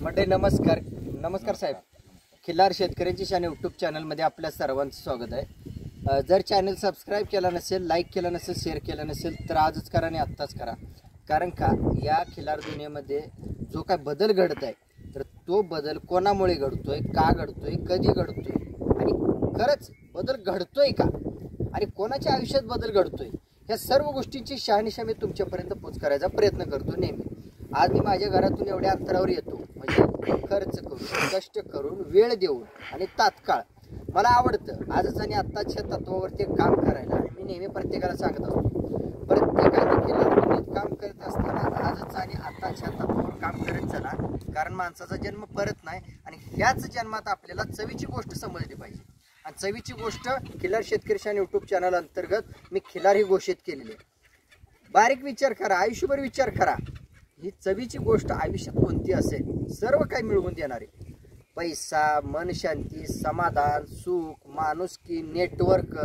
मंडळी नमस्कार नमस्कार साहेब. खिल्लार शेतकऱ्यांची शान यूट्यूब चॅनलमध्ये आपल्या सर्वांचं स्वागत आहे. जर चॅनल सबस्क्राईब केला नसेल, लाईक केला नसेल, शेअर केला नसेल तर आजच करा आणि आत्ताच करा. कारण का या खिल्लार दुनियेमध्ये जो काय बदल घडत आहे तर तो बदल कोणामुळे घडतोय, का घडतोय, कधी घडतोय आणि खरंच बदल घडतोय का आणि कोणाच्या आयुष्यात बदल घडतोय, ह्या सर्व गोष्टींची शहानिशा मी तुमच्यापर्यंत पोच करायचा प्रयत्न करतो नेहमी. आज मी माझ्या घरातून एवढ्या अंतरावर येतो म्हणजे खर्च करून, कष्ट करून, वेळ देऊन आणि तात्काळ मला आवडतं आजच आणि आत्ताच्या तत्वावरती काम करायला. मी नेहमी प्रत्येकाला सांगत असतो, प्रत्येकाने खिल्लार काम करत असताना आजच आणि आत्ताच्या तत्वावर काम करत चला. कारण माणसाचा जन्म परत नाही आणि ह्याच जन्मात आपल्याला चवीची गोष्ट समजली पाहिजे. आणि चवीची गोष्ट खिल्लार शेतकरी शान यूट्यूब चॅनल अंतर्गत मी खिल्लार ही घोषित केलेली आहे. बारीक विचार करा, आयुष्यभर विचार करा, ही चवीची गोष्ट आयुष्यात कोणती असेल सर्व काही मिळवून देणारे पैसा, मनशांती, समाधान, सुख, माणुसकी, नेटवर्क,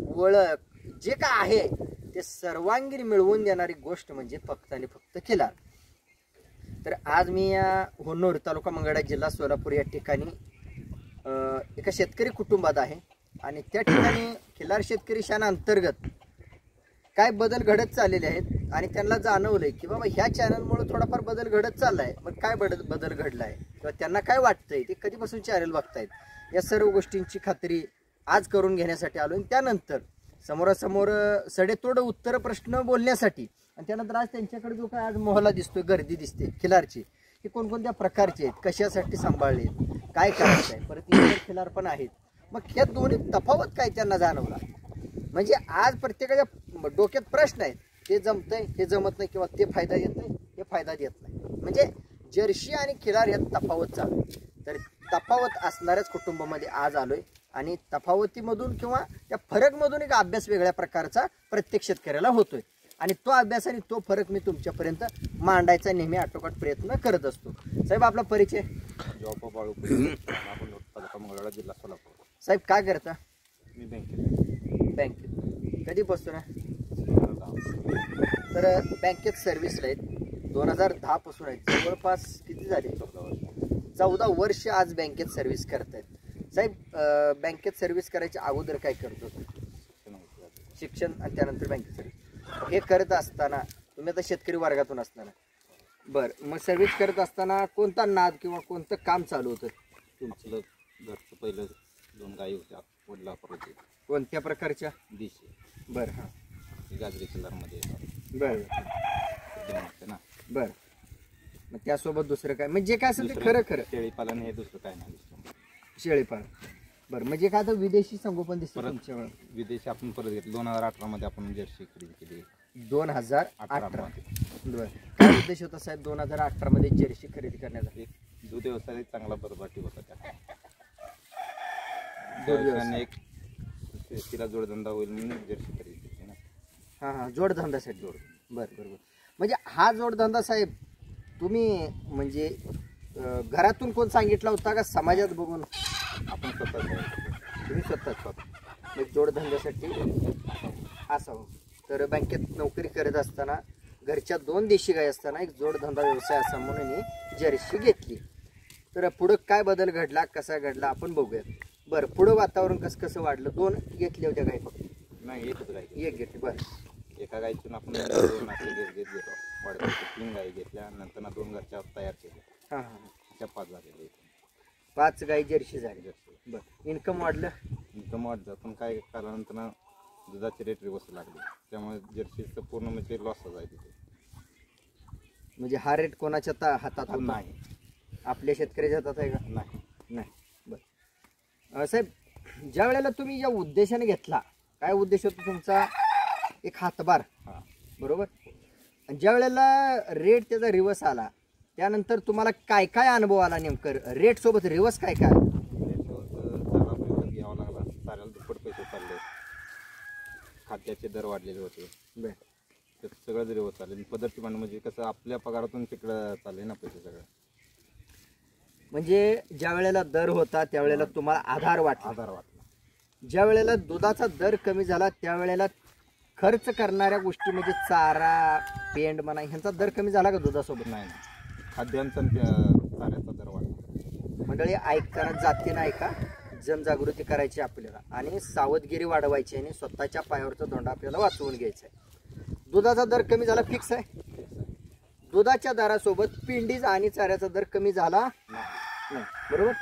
ओळख जे काय आहे ते सर्वांगीण मिळवून देणारी गोष्ट म्हणजे फक्त आणि फक्त खिल्लार. तर आज मी या होन्नूर तालुका मंगळा जिल्हा सोलापूर या ठिकाणी एका शेतकरी कुटुंबात आहे आणि त्या ठिकाणी खिल्लार शेतकरी शान अंतर्गत काय बदल घडत चाललेले आहेत आणि त्यांना जाणवलंय की बाबा ह्या चॅनलमुळे थोडाफार बदल घडत चाललाय. मग काय बदल घडलाय किंवा त्यांना काय वाटतंय, ते कधीपासून चॅनल बघतायत, या सर्व गोष्टींची खात्री आज करून घेण्यासाठी आलो. आणि त्यानंतर समोरासमोर सडेतोड उत्तर प्रश्न बोलण्यासाठी आणि त्यानंतर आज त्यांच्याकडे जो काय आज मोहल्ला दिसतोय, गर्दी दिसते खिल्लारची, की कोणकोणत्या प्रकारचे आहेत, कशासाठी सांभाळले, काय करायचं आहे, परत इतर खिल्लार पण आहेत. मग ह्या दोन्ही तफावत काय त्यांना जाणवला. म्हणजे आज प्रत्येकाच्या डोक्यात प्रश्न आहेत, ते जमतंय, हे जमत नाही, किंवा ते फायदा देत नाही, हे फायदा देत नाही. म्हणजे जर्सी आणि खिल्लार यात तफावत चालू. तर तफावत असणाऱ्याच कुटुंबामध्ये आज आलोय आणि तफावतीमधून किंवा त्या फरकमधून एक अभ्यास वेगळ्या प्रकारचा प्रत्येक शेतकऱ्याला होतोय आणि तो अभ्यास आणि तो फरक मी तुमच्यापर्यंत मांडायचा नेहमी आटोकाट प्रयत्न करत असतो. साहेब आपला परिचय. मंगळवेढा जिल्हा सोलापूर. साहेब काय करता? मी बँकेत. कधीपासून आहे? तर बँकेत सर्व्हिसला आहेत, 2010 पासून आहेत. जवळपास किती झाले? 14 वर्ष आज बँकेत सर्व्हिस करतायत. साहेब बँकेत सर्व्हिस करायच्या अगोदर काय करतो? शिक्षण आणि त्यानंतर बँकेत सर्व्हिस. हे करत असताना तुम्ही आता शेतकरी वर्गातून असताना बरं, मग सर्व्हिस करत असताना कोणता नाद किंवा कोणतं काम चालू होतं तुमचं? घरचं पहिलं 2 गायी होत्या वडिलांपर्यंत. कोणत्या प्रकारच्या? देशी. बरं. हां. गाजरी किल्लारमध्ये बरं ना. बरं. मग त्यासोबत दुसरं काय, म्हणजे काय असेल ते खरं शेळीपालन, हे दुसरं काय नाही. शेळीपालन. बरं, म्हणजे काय आता विदेशी संगोपन दिसतं तुमच्यावर? विदेशी आपण परत घेतलं 2018 मध्ये. आपण जर्सी खरेदी केली 2018 मध्ये. बरं, काय उद्देश होता साहेब 2018 मध्ये जर्सी खरेदी करण्याचा? एक दूध व्यवसाय चांगला बरबाटी होता त्या. एक तिला जोडधंदा होईल म्हणून जर्सी खरेदी केली ना. हां, जोडधंद्यासाठी. बरं. म्हणजे हा जोडधंदा साहेब तुम्ही म्हणजे घरातून कोण सांगितला होता का समाजात बघून? आपण स्वतः. तुम्ही स्वतः जोडधंद्यासाठी असावं. तर बँकेत नोकरी करत असताना घरच्या 2 देशी गाय असताना एक जोडधंदा व्यवसाय असा म्हणून जर्सी घेतली. तर पुढं काय बदल घडला, कसा घडला आपण बघूयात. बरं, पुढं वातावरण कसं वाढलं? 2 घेतल्या होत्या गाय? फक्त नाही, एकच गाय. एक घेतली. बरं. एका गायीतून आपण 2 घेतो. वाढत 3 गायी घेतल्या, नंतर 2 घरच्या तयार केल्या. हां. त्या 5 झालेल्या. 5 गायी जर्सी झाली. बरं. इन्कम वाढलं? इन्कम वाढलं, पण काय कालानंतर दुधाची रेट बसू लागली, त्यामुळे जर्सीचं पूर्ण म्हणजे लॉसच आहे तिथे. म्हणजे हा रेट कोणाच्या हातात नाही? आपल्या शेतकऱ्याच्या हातात आहे का? नाही. बरं साहेब, ज्या वेळेला तुम्ही या उद्देशाने घेतला, काय उद्देश होता तुमचा? एक हातभार. बरोबर. आणि ज्या वेळेला रेट त्याचा रिवर्स आला त्यानंतर तुम्हाला काय अनुभव आला नेमकं? रेट सोबत रिवर्स काय? घ्यावा लागला, साऱ्याला दुप्पट पैसे चालले, खाद्याचे दर वाढलेले होते. बरं. सगळं रिवर्स चालले. पदरची म्हणजे कसं आपल्या पगारातून तिकडं चालले ना पैसे सगळं. म्हणजे ज्या वेळेला दर होता त्यावेळेला तुम्हाला आधार वाटला. ज्या वेळेला दुधाचा दर कमी झाला त्यावेळेला खर्च करणाऱ्या गोष्टी म्हणजे चारा, पेंड म्हणा, ह्यांचा दर कमी झाला का दुधासोबत? नाही. खाद्यांचा चाऱ्याचा दर वाढला. मंडळी ऐकताना जातीनं ऐका, जनजागृती करायची आपल्याला आणि सावधगिरी वाढवायची आणि स्वतःच्या पायावरचा धोंडा आपल्याला वाचवून घ्यायचा आहे. दुधाचा दर कमी झाला फिक्स आहे. दुधाच्या दरासोबत पिंडीज आणि चाऱ्याचा दर कमी झाला नाही, बरोबर.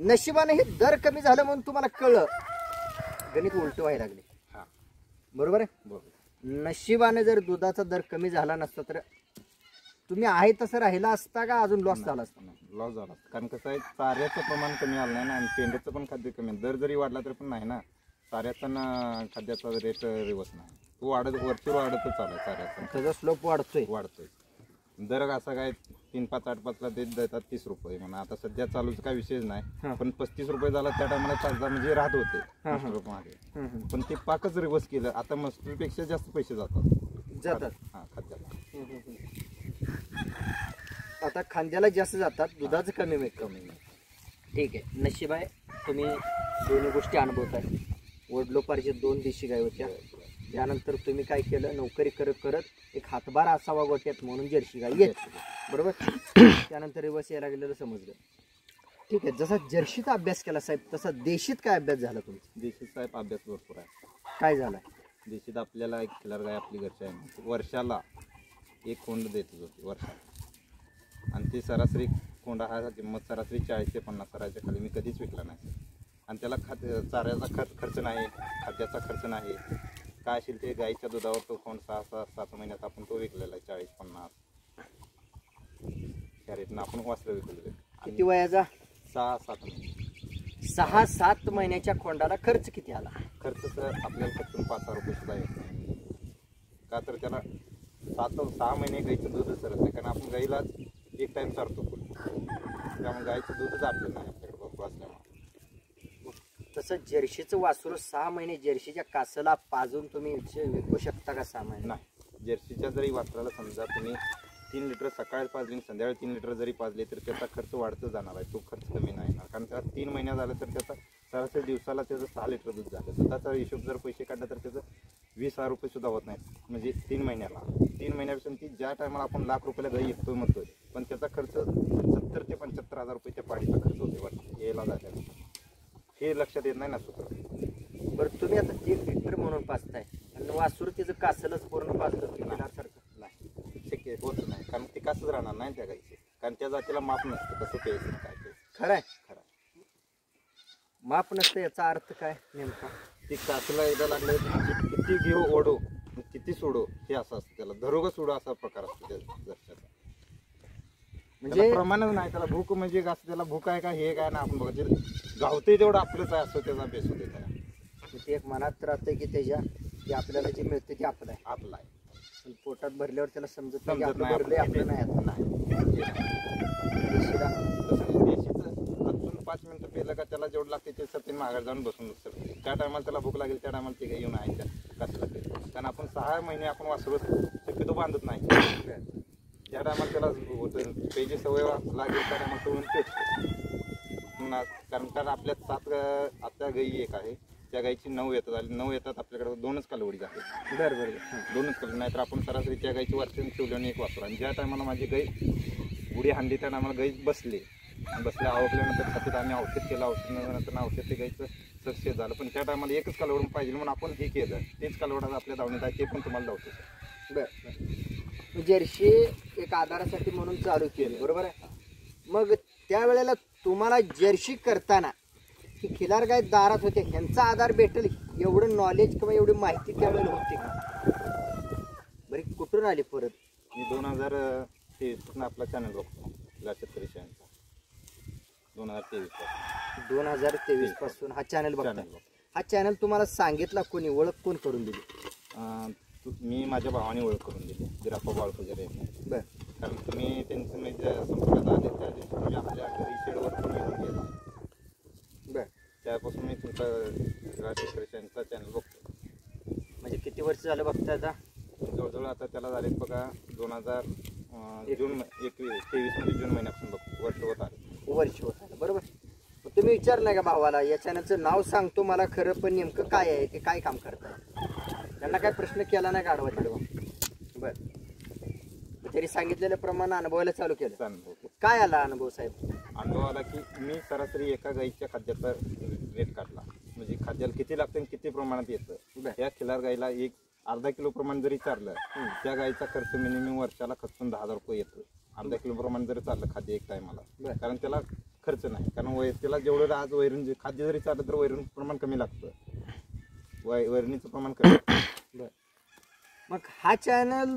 नशिबाने हे दर कमी झालं म्हणून तुम्हाला कळलं, गणित उलट व्हायला लागले. हा बरोबर आहे. बरोबर. नशिबाने जर दुधाचा दर कमी झाला नसता तर तुम्ही आहे तसं राहिला असता का अजून लॉस झाला असता? लॉस झाला असता. कारण कसं आहे, चाऱ्याचं प्रमाण कमी आलं नाही ना आणि पेंड्याचं पण खाद्य कमी आहे. दर जरी वाढला तरी पण नाही ना, चाऱ्याचा ना खाद्याचा रेट रिवर्स नाही, तो वरचीवर वाढतच चालू आहे. चाऱ्याचा त्याचा स्लोप वाढतोय. दर असा काय 3, 5, 8, 5 ला ते देतात 30 रुपये म्हणा. आता सध्या चालूच काय विषयच नाही, पण 35 रुपये झाला त्या टायमाला ताजा म्हणजे राहत होते मागे, पण ते पाकच रिवर्स केलं. आता मस्टरपेक्षा जास्त पैसे जातात. हा खाद्याला. आता खांद्याला जास्त जातात, दुधाचं कमी. ठीक आहे, नशीब आहे तुम्ही दोन्ही गोष्टी अनुभवताय. वडलोपार्जित 2 देशी गाय होत्या, त्यानंतर तुम्ही काय केलं, नोकरी करत करत एक हातभार असावा गोट्यात म्हणून जर्सी गाय घेतली, बरोबर. त्यानंतर रिवर्स यायला गेलेलं समजलं. ठीक आहे, जसा जर्सीचा अभ्यास केला साहेब तसा देशीत काय अभ्यास झाला तुमचा? देशीत साहेब अभ्यास भरपूर आहे. काय झालाय? देशीत आपल्याला एक खिलार गाय आपली घरची आहे, वर्षाला 1 कोंड देतच होती वर्षाला. आणि ती सरासरी कोंडा हा किंमत सरासरी 40 ते 50 हजाराच्या खाली मी कधीच विकला नाही. आणि त्याला चाऱ्याचा खर्च नाही, खाद्याचा खर्च नाही, काय असेल ते गाईच्या दुधावर तो कोण 6-7 महिन्यात आपण तो विकलेला आहे. 40-50 त्या रेटनं आपण वासरं विकलेले. किती वयाचा? 6-7 महिने. 6-7 महिन्याच्या खोंडाला खर्च किती आला? खर्च सर आपल्याला खर्चून 5,000 रुपये सुद्धा येत नाही. का तर त्याला 6 महिने गाईचं दूध सरत नाही, कारण आपण गाईला एक टाइम चारतो, त्यामुळे गाईचं दूधच आपलं नाही आपल्याकडे भरपूर असल्यामुळे. तसं जर्शीचं वासरू 6 महिने जर्शीच्या कासला पाजून तुम्ही विकू शकता का 6 महिने? नाही. जर्सीच्या जरी वासराला समजा तुम्ही 3 लिटर सकाळी पाजली संध्याकाळी 3 लिटर जरी पाजले तर त्याचा खर्च वाढत जाणार आहे, तो खर्च कमी नाही येणार. कारण त्याला 3 महिन्यात झालं तर त्याचा सरासरी दिवसाला त्याचं 6 लिटर दूध झालं. दुधाचा हिशोब जर पैसे काढला तर त्याचं 20,000 रुपये सुद्धा होत नाही, म्हणजे 3 महिन्याला. 3 महिन्यापासून ती ज्या टायमाला आपण लाख रुपयाला गाई विकतोय म्हणतोय, पण त्याचा खर्च 70,000 ते 75,000 रुपये त्या पाडीचा खर्च होते यायला झाल्यावर. हे लक्षात येत नाही ना सूत्र. बरं, तुम्ही आता 3 लिटर म्हणून पाजताय आणि वासरू तिचं कासलच पूर्ण पाजलं सारखं नाही, शक्य होत नाही. कारण ते कसंच राहणार नाही त्या गाईचे, कारण त्या जातीला माप नसतं कसं प्यायचं काय प्यायचं. खरंय. माप नसतं याचा अर्थ काय नेमका? ती कासला एकदा लागलं किती घेऊ ओढो किती सोडो हे असं असतं, त्याला धरोग सोडो असा प्रकार असतो त्या जर्सीचा. म्हणजे प्रमाणच नाही त्याला. भूक म्हणजे असं त्याला भूक आहे का हे काय ना आपण बघा, गावते तेवढं आपलंच आहे असं त्याचा बेस होते. त्याला ते एक मनात राहते की त्याच्या की आपल्याला जे मिळते ते आपलं आहे, आपलं आहे. पण पोटात भरल्यावर त्याला समजत नाही आपलं नाही. देशीचं अजून 5 मिनिटं पेलं का त्याला जेवढं लागते ते सत्य माघार जाऊन बसून उचलते. त्या टायमाला त्याला भूक लागेल त्या टायमाला ते येऊन आहे कसं लागते. कारण आपण 6 महिने आपण वासरू शक्यतो बांधत नाही. ज्या टायमाला त्याला पेची सवय लागेल त्या टायमाला तो पेटतो. कारण आपल्या 7 आता गाई एक आहे, त्या गाईची 9 येतात आणि 9 येतात आपल्याकडे 2च कालवडी झाले. बरोबर, 2च कालवडी. नाहीतर आपण सरासरी त्या गाईची वर्षाने ठेवली आणि एक वासरू. आणि ज्या टायमाला माझी गाई उडी हांडी त्या टायमाला गाई बसले आवकल्यानंतर छातीत आम्ही औषध केलं. औषध औषध ते गाईचं सक्सेस झालं. पण त्या टायमाला एकच कालवड पाहिजे म्हणून आपण हे केलं. तेच कालवड आपल्या दावणीत आहे, ते पण तुम्हाला लावतो. बरं, जर्सी एक आधारासाठी म्हणून चालू केली, बरोबर आहे. मग त्यावेळेला तुम्हाला जर्सी करताना ही खिलार गाय दारात होते, ह्यांचा आधार भेटेल एवढं नॉलेज किंवा एवढी माहिती त्यावेळेला होती का? बरी कुठून आली परत? मी 2023 आपला चॅनल बघतो शेतकरी शहांचा. 2023 पासून हा चॅनल बघता. हा चॅनल तुम्हाला सांगितला कोणी, ओळख कोण करून दिली? मी माझ्या भावाने ओळख करून दिली, बिराप्पा बाळपुजारी यांनी. बरं. कारण तुम्ही त्यांचं म्हणजे संपर्कात आले त्या दिवशी तुम्ही आपल्या घरी शेडवर पण येऊन गेला. बरं. त्यापासून मी तुमचा शेतकऱ्यांचा चॅनल बघतो. म्हणजे किती वर्ष झालं बघता आता? जवळजवळ आता त्याला झाले बघा 2023 मध्ये जून महिन्यापासून बघतो. वर्ष होत आलं. बरोबर. तुम्ही विचारलं नाही का भावाला या चॅनलचं नाव सांगतो मला खरं, पण नेमकं काय आहे ते काय काम करतात? त्यांना काय प्रश्न केला नाही का आडवा तिडवा? बरं, त्यांनी तरी सांगितलेल्याप्रमाणे अनुभवायला चालू केलं. अनुभव काय आला अनुभव साहेब? अनुभव आला की मी सरासरी एका गाईच्या खाद्याचा रेट काढला, म्हणजे खाद्याला किती लागतं आणि किती प्रमाणात येतं. या खिलार गाईला एक अर्धा किलो प्रमाण जरी चाललं त्या गाईचा खर्च मिनिमम वर्षाला खर्चून 10,000 रुपये येतो. अर्धा किलो प्रमाण जरी चाललं खाद्य एक टायमाला, कारण त्याला खर्च नाही. कारण त्याला जेवढं आज वैरण खाद्य जरी चाललं तर वैरण प्रमाण कमी लागतं, वैरणीचं प्रमाण कमी लागतं. मग हा चॅनल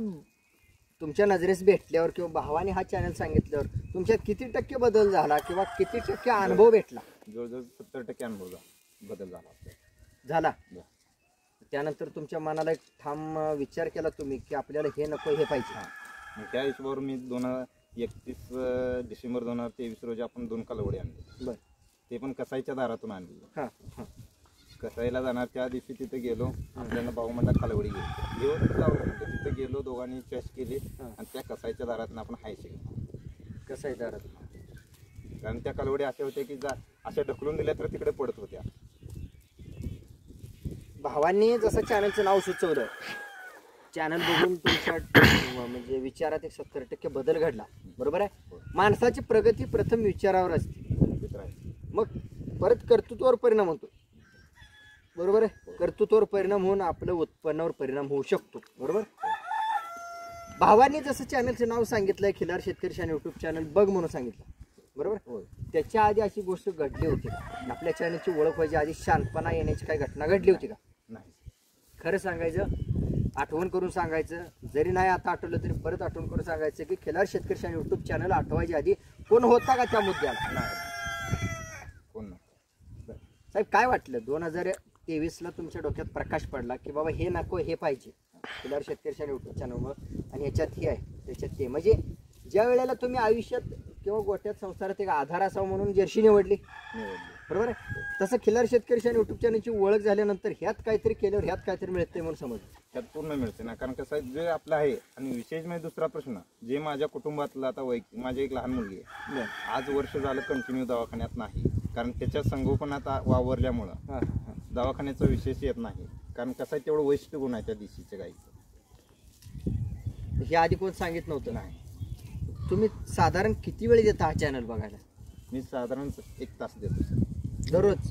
तुमच्या नजरेस भेटल्यावर किंवा भावाने हा चॅनल सांगितल्यावर तुमच्यात किती टक्के बदल झाला किंवा किती टक्के अनुभव भेटला? जवळजवळ 70% अनुभव बदल झाला झाला. त्यानंतर तुमच्या मनाला एक ठाम विचार केला तुम्ही की आपल्याला हे नको हे पाहिजे. मग त्या हिशोबावर मी 31 डिसेंबर 2023 रोजी आपण 2 कालवडी आणले. बरं. ते पण कसाईच्या दारातून आणली. हां हां. कसाईला जाणार त्या दिवशी तिथे गेलो, आपल्याला भाऊ म्हणला कालवडी घेऊन लावलं. तिथे गेलो, दोघांनी चॉईस केली आणि त्या कसाईच्या दारातून आपण हायशी घेतो. कसाई दारात. कारण त्या कालवडी अशा होत्या की अशा ढकलून दिल्या तर तिकडे पडत होत्या. भावांनी जसं चॅनलचं नाव सुचवलं, चॅनल बघून तुमच्या म्हणजे विचारात एक 70% बदल घडला. बरोबर आहे. माणसाची प्रगती प्रथम विचारावर असते, मग परत कर्तृत्वावर परिणाम होतो. बरोबर आहे. कर्तृत्वावर परिणाम होऊन आपलं उत्पन्नावर परिणाम होऊ शकतो. बरोबर. भावांनी जसं चॅनलचं नाव सांगितलंय खिलार शेतकरी शान यूट्यूब चॅनल बघ म्हणून सांगितलं. बरोबर. त्याच्या आधी अशी गोष्ट घडली होती का? आपल्या चॅनलची ओळख व्हायची आधी शांतपणा येण्याची काही घटना घडली होती का? नाही. खरं सांगायचं, आठवण करून सांगायचं, जरी नाही आता आठवलं तरी परत आठवण करून सांगायचं की खिलार शेतकरी शान यूट्यूब चॅनल आठवायच्या आधी कोण होता का त्या मुद्द्याला? नाही, कोण नाही. साहेब काय वाटलं 2023ला तुमच्या डोक्यात प्रकाश पडला की बाबा हे नको हे पाहिजे खिलार शेतकरी शान यूट्यूब चॅनलवर आणि ह्याच्यात हे आहे त्याच्यात ते, म्हणजे ज्या वेळेला तुम्ही आयुष्यात किंवा गोट्यात संसारात एक आधार असावा म्हणून जर्सी निवडली. बरोबर आहे. तसं खिलार शेतकरी शान यूट्यूब चॅनलची ओळख झाल्यानंतर ह्यात काहीतरी केल्यावर ह्यात काहीतरी मिळतंय म्हणून समजलं. त्यात पूर्ण मिळते ना. कारण कसं आहे, जे आपलं आहे आणि विशेष म्हणजे दुसरा प्रश्न, जे माझ्या कुटुंबातलं आता माझी एक लहान मुलगी आहे, आज वर्ष झालं कंटिन्यू दवाखान्यात नाही. कारण त्याच्या संगोपनात वावरल्यामुळं दवाखान्याचा विशेष येत नाही. कारण कसं आहे, तेवढं वैशिष्ट्य गुण आहे त्या दिवशीच्या गाईचं. हे आधी कोण सांगितलं नव्हतं? नाही. तुम्ही साधारण किती वेळ देता हा चॅनल बघायला? मी साधारण 1 तास देतो दररोज.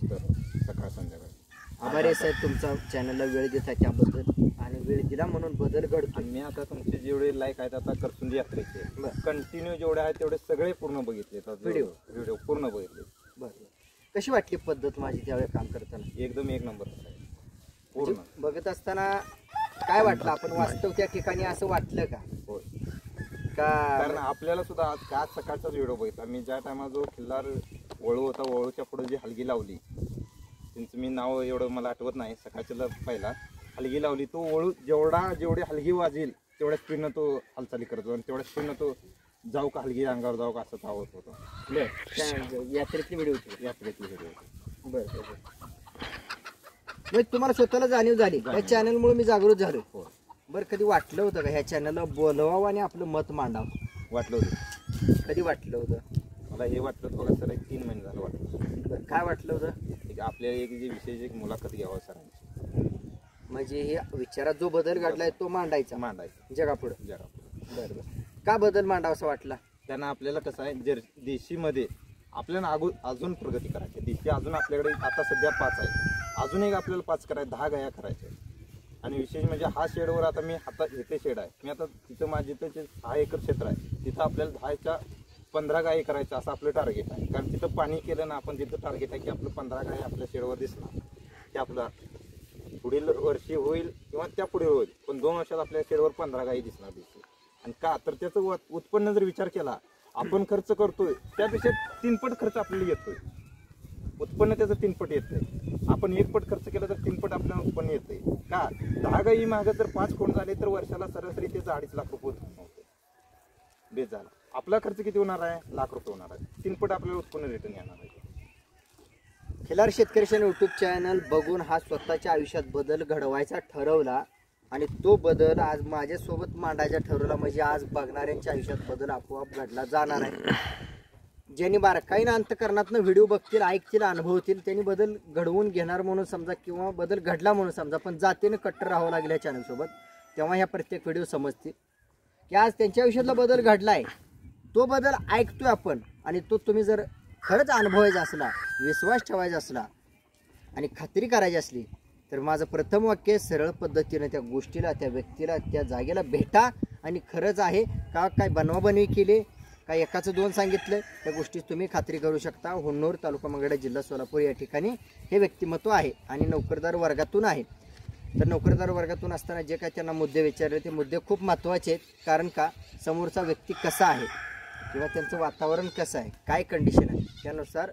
सकाळ संध्याकाळी. आभारी आहे साहेब तुमचा चॅनलला वेळ देता त्याबद्दल, आणि वेळ दिला म्हणून बदल घडतो. आणि मी आता तुमचे जेवढे लाईक आहेत आता करसुंदी यात्रेचे कंटिन्यू जेवढे आहेत तेवढे सगळे पूर्ण बघितले. व्हिडिओ पूर्ण बघितले. बरं. कशी वाटली पद्धत माझी त्यावेळी काम करताना? एकदम एक नंबर पूर्ण. बघत असताना काय वाटलं? आपण वास्तव त्या ठिकाणी असं वाटलं का? होय. का कारण आपल्याला सुद्धा आज सकाळचाच व्हिडिओ बघितला मी. ज्या टायमाला जो खिल्लार वळू होता, वळूच्या पुढे जी हलगी लावली, त्यांचं मी नाव एवढं मला आठवत नाही, सकाळच्याला पहिला हलगी लावली, तो वळू जेवढी हलगी वाजेल तेवढ्या स्पीडनं तो हालचाली करतो आणि तेवढ्या स्पीडनं तो जाऊ का हलगी अंगावर जाऊ का असं धावत होतो. यात्रेतली व्हिडिओ होती. यात्रेतली व्हिडिओ. बरं. मग तुम्हाला स्वतःला जाणीव झाली या चॅनलमुळे मी जागृत झालो. बरं, कधी वाटलं होतं का ह्या चॅनलला बोलवावं आणि आपलं मत मांडावं? वाटलं होतं. कधी वाटलं होतं? मला हे वाटलं थोडं सर 3 महिने झालं वाटलं. बरं, काय वाटलं होतं? आपल्याला एक जे विशेष एक मुलाखत घ्यावं सरांची, म्हणजे हे विचारात जो बदल घडलाय तो मांडायचा जगापुढं. बरं. का बदल मांडावा असं वाटला? त्यांना आपल्याला कसं आहे, देशीमध्ये आपल्याला अजून प्रगती करायची. देशी अजून आपल्याकडे आता सध्या 5 आहे, अजून एक आपल्याला 5 करायचे, 10 गाया करायच्या. आणि विशेष म्हणजे हा शेडवर आता मी इथे शेड आहे, मी आता तिथं माझी इथं 6 एकर क्षेत्र आहे, तिथं आपल्याला 10च्या 15 गायी करायचं असं आपलं टार्गेट आहे. कारण तिथं पाणी केलं ना आपण, तिथं टार्गेट आहे की आपलं 15 गायी आपल्या शेडवर दिसणार. ते आपलं पुढील वर्षी होईल किंवा त्या पुढे होईल, पण 2 वर्षात आपल्या शेडवर 15 गायी दिसणार दिसतील. आणि का तर त्याचं उत्पन्न जर विचार केला, आपण खर्च करतोय त्यापेक्षा 3 पट खर्च आपल्याला येतोय. उत्पन्न त्याचं 3 पट येतंय. आपण 1 पट खर्च केला तर 3 पट आपल्याला उत्पन्न येतंय. का 10 गायी मागं जर 5 कोण झाले तर वर्षाला सरासरी त्याचं 2.5 लाख रुपये उत्पन्न होते. बेस झाला. आपला खर्च किती होणार आहे? लाख रुपये होणार आहे. 3 पट आपल्याला उत्पन्न रिटर्न येणार आहे. खिलार शेतकरी शान यूट्यूब चॅनल बघून हा स्वतःच्या आयुष्यात बदल घडवायचा ठरवला आणि तो बदल आज माझ्यासोबत मांडायचा ठरवला. म्हणजे आज बघणाऱ्यांच्या आयुष्यात बदल आपोआप घडला जाणार आहे. ज्यांनी बारकाईनं अंतकरणातनं व्हिडिओ बघतील, ऐकतील, अनुभवतील, त्यांनी बदल घडवून घेणार म्हणून समजा किंवा बदल घडला म्हणून समजा. पण जातीनं कट्टर राहावं लागेल या चॅनलसोबत, तेव्हा ह्या प्रत्येक व्हिडिओ समजतील. की आज त्यांच्या आयुष्यातला बदल घडलाय, तो बदल ऐकतोय आपण, आणि तो तुम्ही जर खरंच अनुभवायचा असला, विश्वास ठेवायचा असला आणि खात्री करायची असली, तर माझं प्रथम वाक्य सरळ पद्धतीनं त्या गोष्टीला, त्या व्यक्तीला, त्या जागेला भेटा आणि खरंच आहे का काय बनवाबनवी केली, काय एकाचं दोन सांगितलं, त्या गोष्टी तुम्ही खात्री करू शकता. हुन्नूर, तालुका मंगळवेढा, जिल्हा सोलापूर या ठिकाणी हे व्यक्तिमत्व आहे आणि नोकरदार वर्गातून आहे. तर नोकरदार वर्गातून असताना जे काय त्यांना मुद्दे विचारले, ते मुद्दे खूप महत्त्वाचे आहेत. कारण का, समोरचा व्यक्ती कसा आहे किंवा त्यांचं वातावरण कसं आहे, काय कंडिशन आहे, त्यानुसार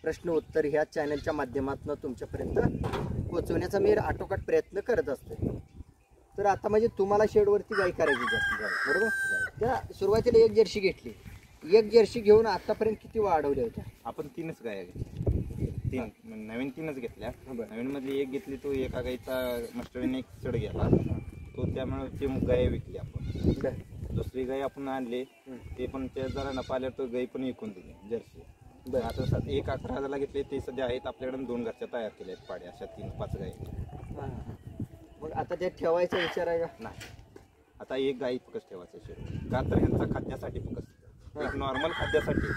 प्रश्न उत्तर ह्या चॅनलच्या माध्यमातून तुमच्यापर्यंत पोहोचवण्याचा मी आटोकाट प्रयत्न करत असतो. तर आता म्हणजे तुम्हाला शेडवरती गाय करायची जास्त, बरोबर. त्या सुरुवातीला एक जर्सी घेतली, एक जर्सी घेऊन आतापर्यंत किती वाढवल्या होत्या आपण 3च गाया घेतल्या, नवीन 3च घेतल्या. नवीन मधली एक घेतली, तो एका गाईचा मस्टरीने एक चढ गेला, तो त्यामुळे ती गाय विकली आपण. दुसरी गाय आपण आणली, ते पण ते जरा नफा आल्यावर तो गाई पण विकून दिली जर्सी. आता 1 11,000 घेतले, ते सध्या आहेत आपल्याकडे 2 घरच्या तयार केल्या आहेत पाड्या, अशा 3-5 गाई. मग आता ते ठेवायचा विचार आहे का? नाही, आता एक गाई फक्त ठेवायचं शेड, का तर ह्यांचा खाद्यासाठी फक्त, एक नॉर्मल खाद्यासाठी.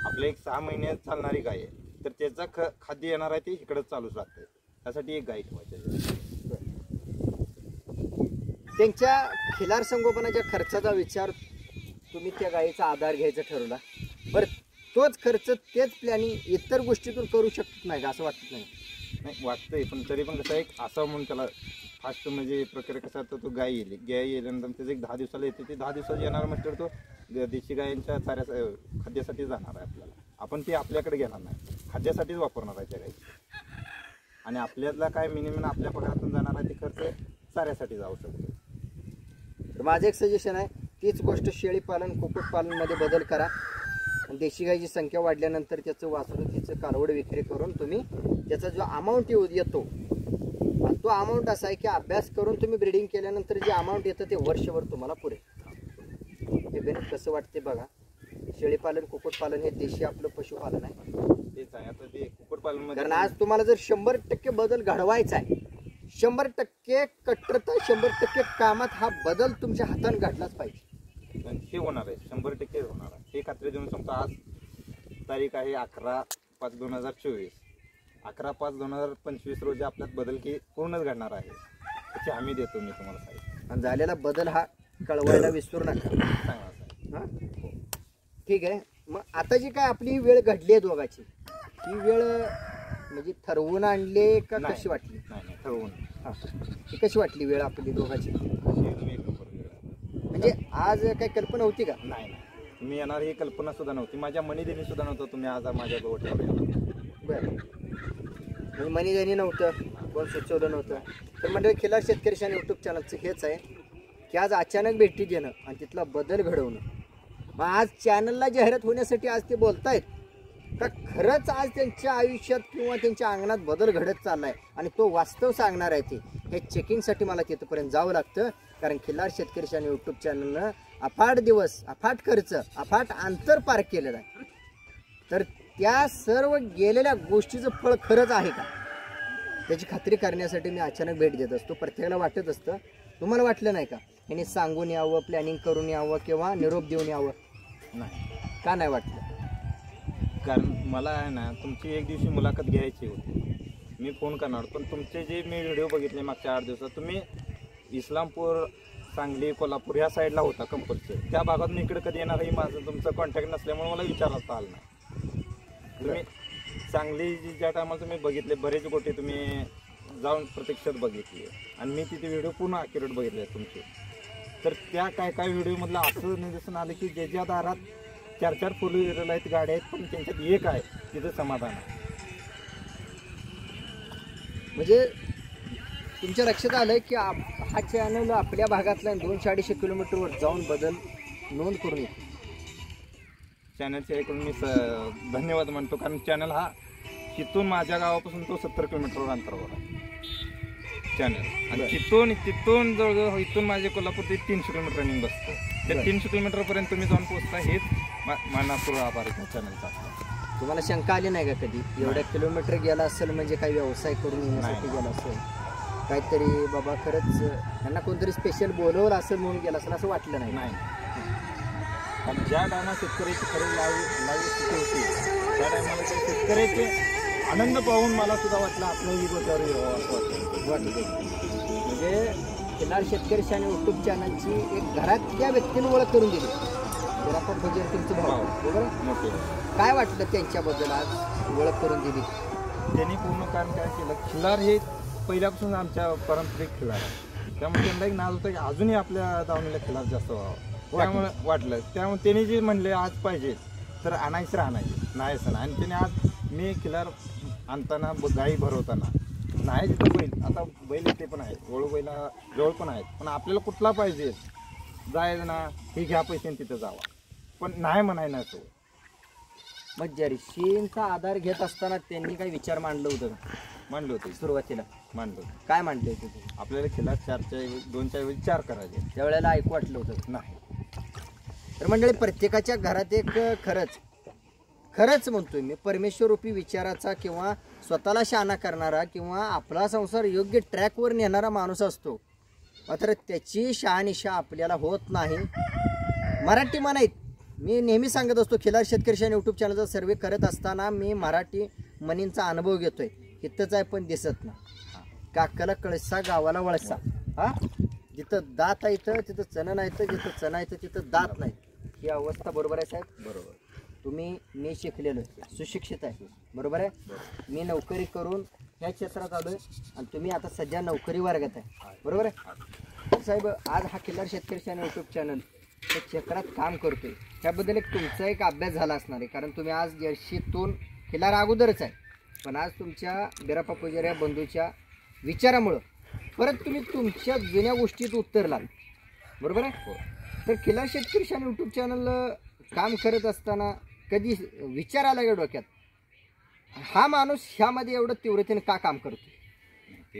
आपल्या एक 6 महिन्यात चालणारी गाय आहे, तर त्याचा खाद्य येणार आहे ते इकडंच चालूच राहतं, त्यासाठी एक गाय ठेवायची. त्यांच्या खिलार संगोपनाच्या खर्चाचा विचार तुम्ही त्या गायीचा आधार घ्यायचा ठरवला, बरं तोच खर्च, तेच प्लॅनिंग इतर गोष्टीतून करू शकत नाही का, असं वाटत नाही? नाही, वाटतंय, पण तरी पण कसं एक असा म्हणून त्याला फास्ट म्हणजे प्रकारे कसा तो गाय येल्यानंतर त्याचं एक 10 दिवसाला येते, ते 10 दिवसात येणार म्हटलं तो देशी गायींच्या चाऱ्या खाद्यासाठीच जाणार आहे आपल्याला. आपण ते आपल्याकडे घेणार नाही, खाद्यासाठीच वापरणार आहे त्या गाई. आणि आपल्याला काय मिनिमम आपल्या पगारातून जाणार आहे ते खर्च चाऱ्यासाठी जाऊ शकतो. तर माझं एक सजेशन आहे, तीच गोष्ट शेळीपालन, कुक्कुटपालनमध्ये बदल करा. देशी गायीची संख्या वाढल्यानंतर त्याचं वासरू, तिचं कालवड विक्री करून तुम्ही त्याचा जो अमाऊंट येतो, तो अमाऊंट असा आहे की अभ्यास करून तुम्ही ब्रीडिंग केल्यानंतर जे अमाऊंट येतं ते वर्षभर तुम्हाला पुरे. हे गणित कसं वाटते बघा. शेळीपालन, कुक्कुटपालन हे देशी आपलं पशुपालन आहे. तेच आहे आता ते कुक्कुटपालन, कारण आज तुम्हाला जर 100% बदल घडवायचा आहे, 100% कट्टरता, 100% कामात हा बदल तुमच्या हाताने घडलाच पाहिजे. हे होणार आहे, 100% होणार आहे. हे खात्री देऊन सांगतो. आज तारीख आहे 11/5/2024. 11/5/2025 रोजी आपल्यात बदल की पूर्णच घडणार आहे, त्याची हमी देतो मी तुम्हाला साहेब. आणि झालेला बदल हा कळवायला विसरू नका. सांगा ठीक आहे. मग आता जी काय आपली वेळ घडली आहे दोघाची, ही वेळ म्हणजे ठरवून आणले का कशी वाटली? नाही, ठरवून. ही कशी वाटली वेळ आपली दोघाची? म्हणजे आज काही कल्पना होती का? नाही, तुम्ही येणार ही कल्पना सुद्धा नव्हती, माझ्या मनीदेनी सुद्धा नव्हतं. तुम्ही आज माझ्या जवळ बरं, मनीदेनी नव्हतं, कोण सुचवलं नव्हतं. तर म्हणजे खिलार शेतकरी शान यूट्यूब चॅनलचं हेच आहे की आज अचानक भेटी देणं आणि तिथला बदल घडवणं. मग आज चॅनलला जाहिरात होण्यासाठी आज ते बोलतायत का खरंच आज त्यांच्या आयुष्यात किंवा त्यांच्या अंगणात बदल घडत चाललाय आणि तो वास्तव सांगणार आहे ते. हे चेकिंगसाठी मला तिथपर्यंत जावं लागतं, कारण खिल्लार शेतकरी शान यूट्यूब चॅनलनं अफाट दिवस, अफाट खर्च, अफाट अंतर पार केलेलं आहे. तर त्या सर्व गेलेल्या गोष्टीचं फळ खरंच आहे का, त्याची खात्री करण्यासाठी मी अचानक भेट देत असतो. प्रत्येकाला वाटत असतं, तुम्हाला वाटलं नाही का यांनी सांगून यावं, प्लॅनिंग करून यावं किंवा निरोप देऊन यावं? नाही. का नाही वाटलं? कारण मला आहे ना तुमची एक दिवशी मुलाखत घ्यायची होती, मी फोन करणार. पण तुमचे जे मी व्हिडिओ बघितले मागच्या 8 दिवसात, तुम्ही इस्लामपूर, सांगली, कोल्हापूर ह्या साईडला होता कंपल्सरी. त्या भागात मी इकडे कधी येणार ही माझं तुमचं कॉन्टॅक्ट नसल्यामुळे मला विचारता आलं नाही. तुम्ही सांगली ज्या टायमाला तुम्ही बघितले बरेच गोष्टी तुम्ही जाऊन प्रत्यक्षात बघितली आणि मी तिथे व्हिडिओ पूर्ण ॲक्युरेट बघितले तुमचे. तर त्या काय व्हिडिओमधलं असं निदर्शन आलं की ज्याच्या दारात 4-4 फोर व्हीलर आहेत, गाड्या आहेत, पण त्यांच्यात एक आहे तिथं समाधान आहे. म्हणजे तुमच्या लक्षात आलं की हा चॅनल आपल्या भागातला 200-250 किलोमीटरवर जाऊन बदल नोंद करून येतो. चॅनलच्या ऐकून मी धन्यवाद म्हणतो, कारण चॅनल हा तिथून माझ्या गावापासून तो 70 किलोमीटरवर अंतरावर आहे चॅनल. आणि तिथून जवळजवळ इथून माझे कोल्हापूर ते 300 किलोमीटर रनिंग बसतो. त्या 300 किलोमीटरपर्यंत तुम्ही जाऊन पोहोचता, हेच मनापूर्व आभार आहे चॅनलचा. तुम्हाला शंका आली नाही का कधी एवढ्या किलोमीटर गेला असेल म्हणजे काही व्यवसाय करून येण्यासाठी गेला असेल? काहीतरी बाबा खरंच त्यांना कोणतरी स्पेशल बोलवलं असेल म्हणून गेलं असेल असं वाटलं नाही? नाही. कारण ज्या टायमाला शेतकऱ्याची खरी लाईव्ह स्थिती होती त्या टायमाला ते शेतकऱ्याचे आनंद पाहून मला सुद्धा वाटलं आपलं ही गोष्टीवर यावं असं वाटलं. म्हणजे खिल्लार शेतकरी शान यूट्यूब चॅनलची एक घरातल्या व्यक्तीने ओळख करून दिली. बिराप्पा पुजारी तुमचं भाऊ बरोबर आहे? मोठे काय वाटलं त्यांच्याबद्दल आज ओळख करून दिली? त्यांनी पूर्ण कारण काय केलं, खिल्लार हे पहिल्यापासून आमच्या पारंपरिक खिल्लार आहे. त्यामुळे त्यांना एक नाद होतं की अजूनही आपल्या दावणीला खिल्लार जास्त व्हावं. त्यामुळे वाटलं, त्यामुळे त्यांनी जे म्हणले आज पाहिजे तर आणायचं आणायचे नाही असं नाही. आणि त्याने आज मी खिल्लार आणताना गाई भरवताना नाही तिथं बैल, आता बैल इथे पण आहेत, वळू बैला जवळ पण आहेत, पण आपल्याला कुठला पाहिजे जायचं ना हे घ्या पैसे आणि तिथं जावा, पण नाही म्हणाय ना तो. मग जर्शींचा आधार घेत असताना त्यांनी काही विचार मांडलं होतं का? मांडलं होतं सुरुवातीला मांडलं होतं. काय मांडले होते ते? आपल्याला खिल्लार 2च्या ऐवजी 4 करायचे त्यावेळेला ऐकू वाटलं होतं नाही. तर मंडळी प्रत्येकाच्या घरात एक खरंच म्हणतोय मी परमेश्वरूपी विचाराचा किंवा स्वतःला शहाणा करणारा किंवा आपला संसार योग्य ट्रॅकवर नेणारा माणूस असतो, मात्र त्याची शहानिशा आपल्याला होत नाही. मराठी म्हणायत मी नेहमी सांगत असतो, खिल्लार शेतकरी शान यूट्यूब चॅनलचा सर्वे करत असताना मी मराठी म्हणींचा अनुभव घेतोय. इथंच आहे पण दिसत ना, काकाला कळसा गावाला वळसा. हा, जिथं दात आहे तिथं चण नाही, जिथं चण आहे तिथं दात नाही. ही अवस्था बरोबर आहे साहेब? बरोबर. मी शिकलेलो आहे, सुशिक्षित आहे, बरोबर आहे. मी नोकरी करून ह्या क्षेत्रात आलोय आणि तुम्ही आता सध्या नोकरी वर्गात आहे, बरोबर आहे साहेब. आज हा खिल्लार शेतकरी शान यूट्यूब चॅनल त्या क्षेत्रात काम करतोय, त्याबद्दल तुमचा एक अभ्यास झाला असणार आहे. कारण तुम्ही आज जर्शीतून खिल्लार अगोदरच आहे, पण आज तुमच्या बिराप्पा पुजारी या बंधूच्या विचारामुळं परत तुम्ही तुमच्या जुन्या गोष्टीत उतरलात, बरोबर आहे. तर खिल्लार शेतकरी शान यूट्यूब चॅनल काम करत असताना कधी विचार आला का डोक्यात, हा माणूस ह्यामध्ये एवढं तीव्रतेने का काम करतो?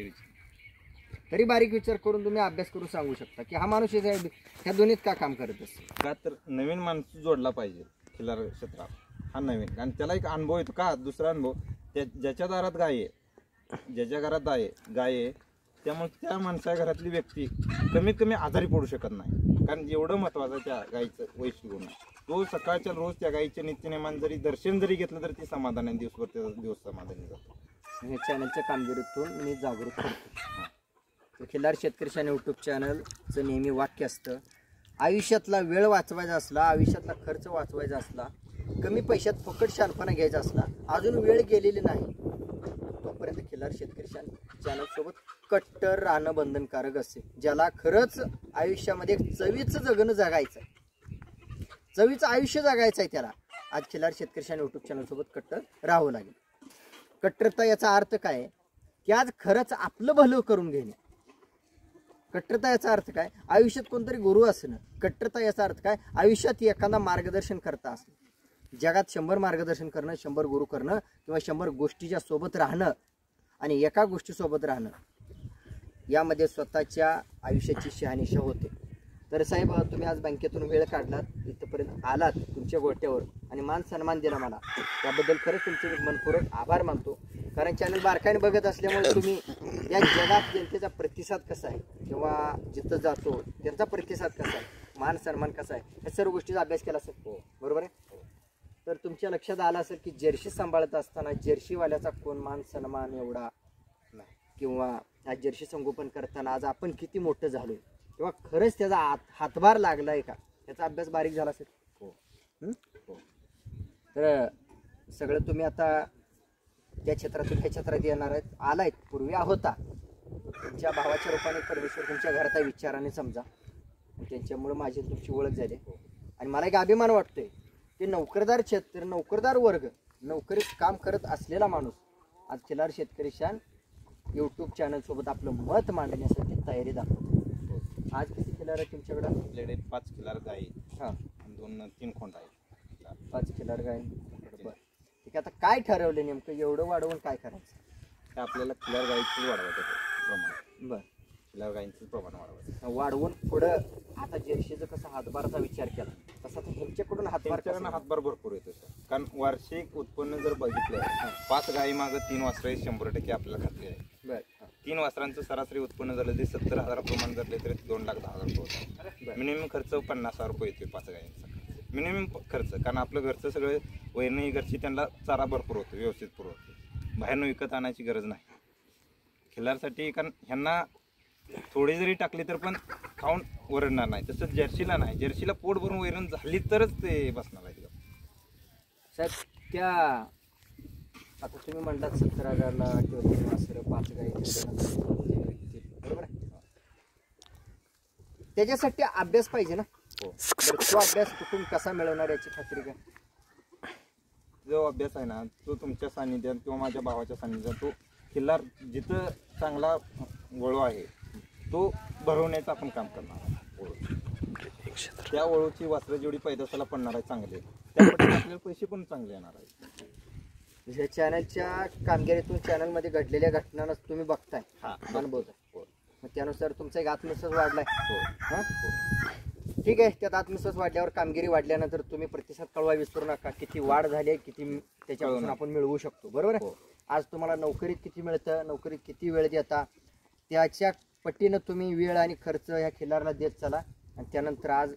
तरी बारीक विचार करून तुम्ही अभ्यास करून सांगू शकता की हा माणूस ह्या दोन्हीत का काम करत असतो? का तर नवीन माणूस जोडला पाहिजे खिल्लार क्षेत्रात, हा नवीन, आणि त्याला एक अनुभव येतो. का दुसरा अनुभव, ज्याच्या दारात गाय आहे, ज्याच्या घरात गाय आहे, त्यामुळे त्या माणसाच्या घरातली व्यक्ती कमीत कमी आजारी पडू शकत नाही. कारण एवढं महत्वाचं त्या गायीचं वैशिष्ट्य गुण आहे. तो सकाळच्या रोज त्या गायीच्या नित्यनेमान जरी दर्शन जरी घेतलं तर ती समाधान आहे, दिवसभर त्याचा दिवस समाधानी जातो. हे चॅनलच्या कामगिरीतून मी जागरूक करतो. खिल्लार शेतकरी शान यूट्यूब चॅनलचं नेहमी वाक्य असतं, आयुष्यातला वेळ वाचवायचा असला, आयुष्यातला खर्च वाचवायचा असला, कमी पैशात फुकट शानपणा घ्यायचा असला, अजून वेळ गेलेली नाही तोपर्यंत खिल्लार शेतकरी शान चॅनलसोबत कट्टर राहणं बंधनकारक असेल. ज्याला खरंच आयुष्यामध्ये एक चवीचं जगणं जगायचं आहे, चवीचं आयुष्य जगायचं आहे, त्याला आज खिल्लार शेतकरी शान यूट्यूब चॅनलसोबत कट्टर राहावं लागेल. कट्टरता याचा अर्थ काय की आज खरंच आपलं भलं करून घेणे. कट्टरता याचा अर्थ काय, आयुष्यात कोणतरी गुरु असणं. कट्टरता याचा अर्थ काय, आयुष्यात एखादा मार्गदर्शन करता असणं. जगात 100 मार्गदर्शन करणं, 100 गुरु करणं किंवा 100 गोष्टीच्या सोबत राहणं आणि एका गोष्टीसोबत राहणं, यामध्ये स्वतःच्या आयुष्याची शहानिशा होते. तर साहेब तुम्ही आज बँकेतून वेळ काढलात, इथंपर्यंत आलात तुमच्या गोट्यावर आणि मान सन्मान दिला मला, त्याबद्दल खरंच तुमचे मनपूर्वक आभार मानतो. कारण चॅनल बारकाईने बघत असल्यामुळे तुम्ही या जगात जनतेचा प्रतिसाद कसा आहे किंवा जिथं जातो त्यांचा प्रतिसाद कसा आहे, मान सन्मान कसा आहे, या सर्व गोष्टीचा अभ्यास केला असेल, बरोबर आहे. तर तुमच्या लक्षात आलं असेल की जर्सी सांभाळत असताना जर्सीवाल्याचा कोण मान सन्मान एवढा नाही, किंवा आज जर्सी संगोपन करताना आज आपण किती मोठं झालोय किंवा खरंच त्याचा हातभार लागलाय का, याचा अभ्यास बारीक झाला असेल. तर सगळं तुम्ही आता त्या क्षेत्रातून ह्या क्षेत्रात येणार आहेत, आलायत, पूर्वी होता. तुमच्या भावाच्या रूपाने परमेश्वर तुमच्या घरात विचाराने समजा, त्यांच्यामुळे माझी तुमची ओळख झाली. आणि मला एक अभिमान वाटतोय की नोकरदार क्षेत्र, नोकरदार वर्ग, नोकरीत काम करत असलेला माणूस आज खिल्लार शेतकरी शान यूट्यूब चॅनल सोबत आपलं मत मांडण्यासाठी तयारी दाखवतो. आज किती खिल्लार आहे तुमच्याकडे? आपल्याकडे 5 खिल्लार गाई, हां, 2-3 खोंड आहेत. 5 खिल्लार गाई. बरं, ठीक आहे. आता काय ठरवलं नेमकं, एवढं वाढवून काय करायचं? आपल्याला खिल्लार गाईचं वाढवायचं प्रमाण. बरं, खिल्लार गाईंचं प्रमाण वाढवायचं, वाढवून पुढं आता जर्शीचं कसं हातभाराचा विचार केला तसा तर ह्यांच्याकडून हातभार भरपूर येतो सर. कारण वार्षिक उत्पन्न जर बघितलं 5 गाई मागं 3 वासरं 100% आपल्याला खात्री आहे. बरं, 3 वासरांचं सरासरी उत्पन्न झालं ते 70,000 प्रमाण धरले तरी 2,10,000 रुपये होतात. मिनिमम खर्च 50,000 रुपये येतोय 5 गायींचा मिनिमम खर्च. कारण आपलं घरचं सगळं वैरणही घरची, त्यांना चारा भरपूर होतो, व्यवस्थित पुरवतो. बाहेरनं विकत आणायची गरज नाही खिल्लारसाठी. कारण ह्यांना थोडी जरी टाकली तर पण खाऊन ओरडणार नाही. तसंच जर्सीला नाही, जर्सीला पोट भरून वैरण झाली तरच ते बसणार आहे. साहेब त्या आता तुम्ही म्हणलात 70,000ला किंवा वासरं 5 गाई बरोबर आहे. त्याच्यासाठी अभ्यास पाहिजे ना. तर तो अभ्यास कुठून कसा मिळवणार याची खात्री काय? जो अभ्यास आहे ना तो तुमच्या सान्निध्यात किंवा माझ्या भावाच्या सान्निध्यात, तो खिल्लार जिथं चांगला वळू आहे तो भरवण्याचं आपण काम करणार आहे. त्या वळूची वासरं जेवढी पैदासाला पडणार आहे चांगले, त्यापैकी आपल्याला पैसे पण चांगले येणार आहेत. या चॅनलच्या कामगिरीतून चॅनलमध्ये घडलेल्या घटनांना तुम्ही बघताय, अनुभवताय, मग त्यानुसार तुमचा एक आत्मविश्वास वाढलाय. हा ठीक आहे. त्यात आत्मविश्वास वाढल्यावर, कामगिरी वाढल्यानंतर तुम्ही प्रतिसाद कळवा विसरू नका. किती वाढ झाली आहे, किती त्याच्यापासून आपण मिळवू शकतो. बरोबर आहे. आज तुम्हाला नोकरीत किती मिळतं, नोकरीत किती वेळ देता, त्याच्या पटीनं तुम्ही वेळ आणि खर्च ह्या खिल्लारला देत चला. आणि त्यानंतर आज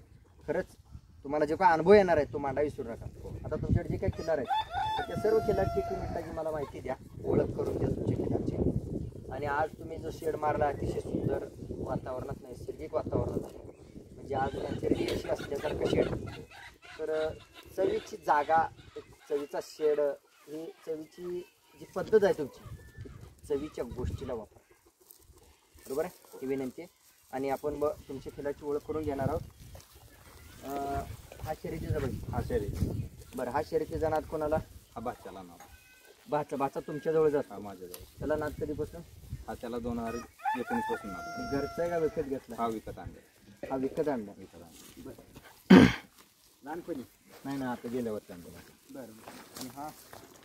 खरंच तुम्हाला जे काय अनुभव येणार आहे तो मांडा विसरू नका. आता तुमच्याकडे जे काही खिल्लार आहेत तर त्या सर्व खिल्लारची मिनिटाची मला माहिती द्या, ओळख करून द्या तुमच्या खिल्लारची. आणि आज तुम्ही जो शेड मारला अतिशय सुंदर वातावरणात, नैसर्गिक वातावरणात, म्हणजे आज नैसर्गिक अशी असल्यासारखं शेड. तर चवीची जागा, चवीचा शेड, ही चवीची जी पद्धत आहे तुमची, चवीच्या गोष्टीला वापरा. बरोबर आहे, ही विनंती आहे. आणि आपण तुमच्या खिलाची ओळख करून घेणार आहोत. हा शर्यतीचा बाई, हा शर्यती. बरं, हा शर्यतीचा नाद कोणाला? हा भाच्याला नाव. भाचा तुमच्याजवळच असतो? हा माझ्याजवळ. त्याला नाद कधीपासून? हा त्याला 2019 पासून नाद. घरचा आहे का विकत घेतला? हा विकत आणला. हा विकत आणला. बरं. लहानपणी? नाही ना, आता गेल्या वर्षी आणला. बरं. आणि हा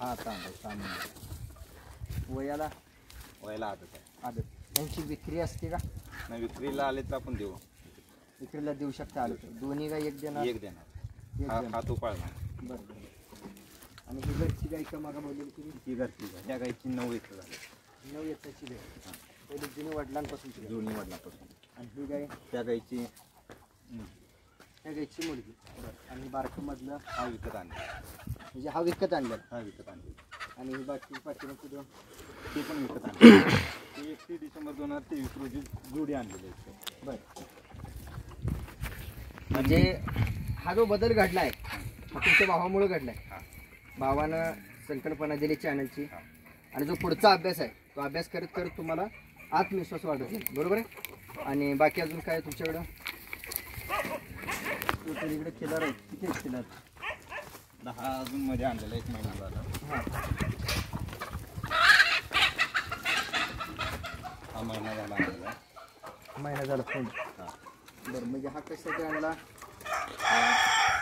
आता आणला 6 महिने. वयाला आदत आहे. आदत. त्यांची विक्री असते का? नाही, विक्रीला आले तर आपण देऊ. विक्रीला देऊ शकता आलं तर? दोन्ही गाय एक देणार? एक देणार. हा तो पाळणार. बरं. आणि ही घरची गाय का मागा बोललेली तुम्ही? ती घरची गाय. त्या गायची 9 येतं झाली. 9 येताची गाय. पहिली जुनी वडिलांपासूनची गाय. जुनी वडिलांपासून. आणि ही गाय? त्या गायची मुलगी. बरं. आणि बारकमधलं? हा विकत आणला. म्हणजे हा विकत आणला? हा विकत आणला. आणि ही बाकी पाठीमागची दोन? ते पण विकत आणले. ती 31 डिसेंबर 2023 रोजी जोडी आणलेली आहे. बरं. म्हणजे हा जो बदल घडला आहे हा तुमच्या भावामुळे घडला आहे. भावानं संकल्पना दिली चॅनलची. आणि जो पुढचा अभ्यास आहे तो अभ्यास करत करत तुम्हाला आत्मविश्वास वाढत जाईल. बरोबर आहे. आणि बाकी अजून काय तुमच्याकडं? इकडे खिलार आहे. किती आहेत खिलार? 10 अजून मध्ये आणलेला 1 महिना झाला. हां, हा महिना झाला आणलेला. महिना झाला फोन. हां. बरं. म्हणजे हा कशासाठी आणला?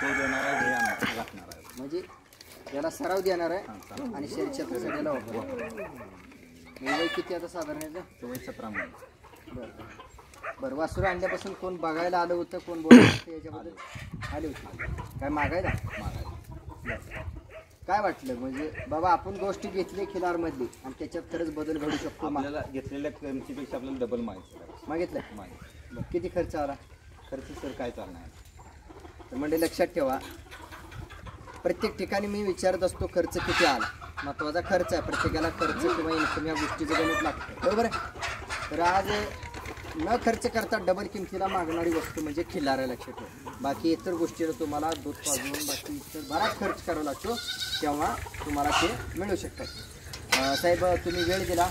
तो देणार आहे, हे आणणार लागणार आहे. म्हणजे याला सराव देणार आहे आणि शेअर क्षेत्रासाठी याला वापर. वय किती आता साधारण याचं? तो वय 17 महिने. बरं. वासुर आणल्यापासून कोण बघायला आलं होतं, कोण बोलत होतं याच्याबद्दल? आले होते काय मागायला? काय वाटलं म्हणजे बाबा आपण गोष्टी घेतली खिलारमधली आणि त्याच्यात खरंच बदल घडू शकतो? आपल्याला घेतलेल्या किमतीपेक्षा आपल्याला डबल मागितलं. मागितलं. किती खर्च आला? खर्च सर काय चालणार. तर म्हणजे लक्षात ठेवा, प्रत्येक ठिकाणी मी विचारत असतो खर्च किती आला. महत्त्वाचा खर्च आहे. प्रत्येकाला खर्च किंवा इन्कम या गोष्टीचं गणित लागतं. बरोबर आहे. तर आज न खर्च करता डबल किमतीला मागणारी वस्तू म्हणजे खिल्लार आहे, लक्षात ठेवा. बाकी इतर गोष्टीला तुम्हाला दूध पाजून बाकी इतर बराच खर्च करावा लागतो, तेव्हा तुम्हाला ते मिळू शकतात. साहेब तुम्ही वेळ दिला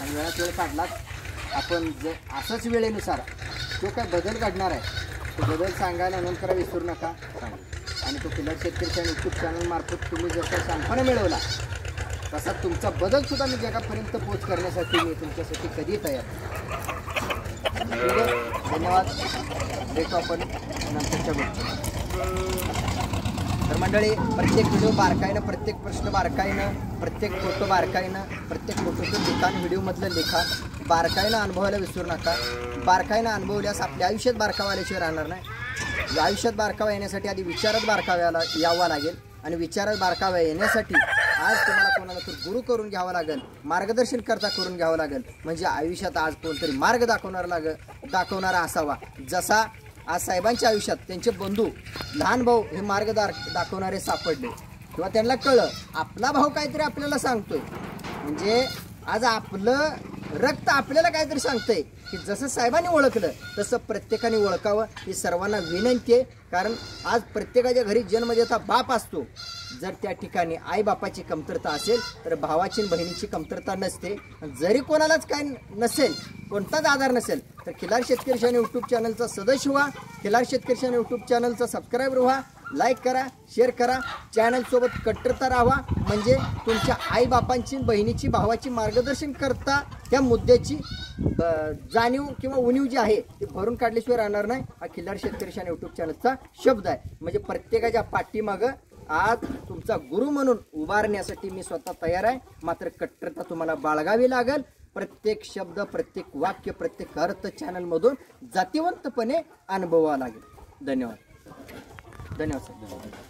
आणि वेळात वेळ काढलात. आपण जे असंच वेळेनुसार तो काय बदल घडणार आहे तो बदल सांगायला नोंद करा विसरू नका. आणि तो खिल्लार शेतकरी यूट्यूब चॅनलमार्फत तुम्ही जसा शांतपणे मिळवला तसा तुमचा बदलसुद्धा मी जगापर्यंत पोच करण्यासाठी मी तुमच्यासाठी कधी तयार. ठीक आहे, धन्यवाद. भेटू आपण नंतरच्या गोष्टी. तर मंडळी, प्रत्येक व्हिडिओ बारकाईनं, प्रत्येक प्रश्न बारकाईनं, प्रत्येक फोटो बारकाईनं, प्रत्येक फोटोचं लिखाण, व्हिडिओमधलं लिखाण बारकाईनं अनुभवायला विसरू नका. बारकाईनं अनुभवल्यास आपल्या आयुष्यात बारकावा आल्याशिवाय राहणार नाही. आयुष्यात बारकावा येण्यासाठी आधी विचारात बारकाव्याला यावं लागेल आणि विचारात बारकावा येण्यासाठी आज तुम्हाला कोणाला तर गुरु करून घ्यावं लागेल, मार्गदर्शन करता करून घ्यावं लागेल, म्हणजे आयुष्यात आज कोणतरी मार्ग दाखवणारा असावा. जसा आज साहेबांच्या आयुष्यात त्यांचे बंधू लहान भाऊ हे मार्ग दाखवणारे सापडले किंवा त्यांना कळलं आपला भाऊ काहीतरी आपल्याला सांगतोय, म्हणजे आज आपलं रक्त आपल्याला काहीतरी सांगतंय की जसं साहेबांनी ओळखलं तसं प्रत्येकाने ओळखावं ही सर्वांना विनंती आहे. कारण आज प्रत्येकाच्या घरी जन्मदेता बाप असतो. जर त्या ठिकाणी आईबापाची कमतरता असेल तर भावाची आणि बहिणीची कमतरता नसते. जरी कोणालाच काय नसेल, कोणताच आधार नसेल तर खिलार शेतकरी शान यूट्यूब चॅनलचा सदस्य व्हा. खिलार शेतकरी शान यूट्यूब चॅनलचा सबस्क्राईबर व्हा. लाईक करा, शेअर करा, चॅनलसोबत कट्टरता राहा. म्हणजे तुमच्या आईबापांची, बहिणीची, भावाची मार्गदर्शन करता त्या मुद्द्याची जाणीव किंवा उणीव जी आहे ती भरून काढल्याशिवाय राहणार नाही. हा खिल्लार शेतकरी शान यूट्यूब चॅनलचा शब्द आहे. म्हणजे प्रत्येकाच्या पाठीमागं आज तुमचा गुरु म्हणून उभारण्यासाठी मी स्वतः तयार आहे. मात्र कट्टरता तुम्हाला बाळगावी लागेल. प्रत्येक शब्द, प्रत्येक वाक्य, प्रत्येक अर्थ चॅनलमधून जातीवंतपणे अनुभवावा लागेल. धन्यवाद. धन्यवाद सर.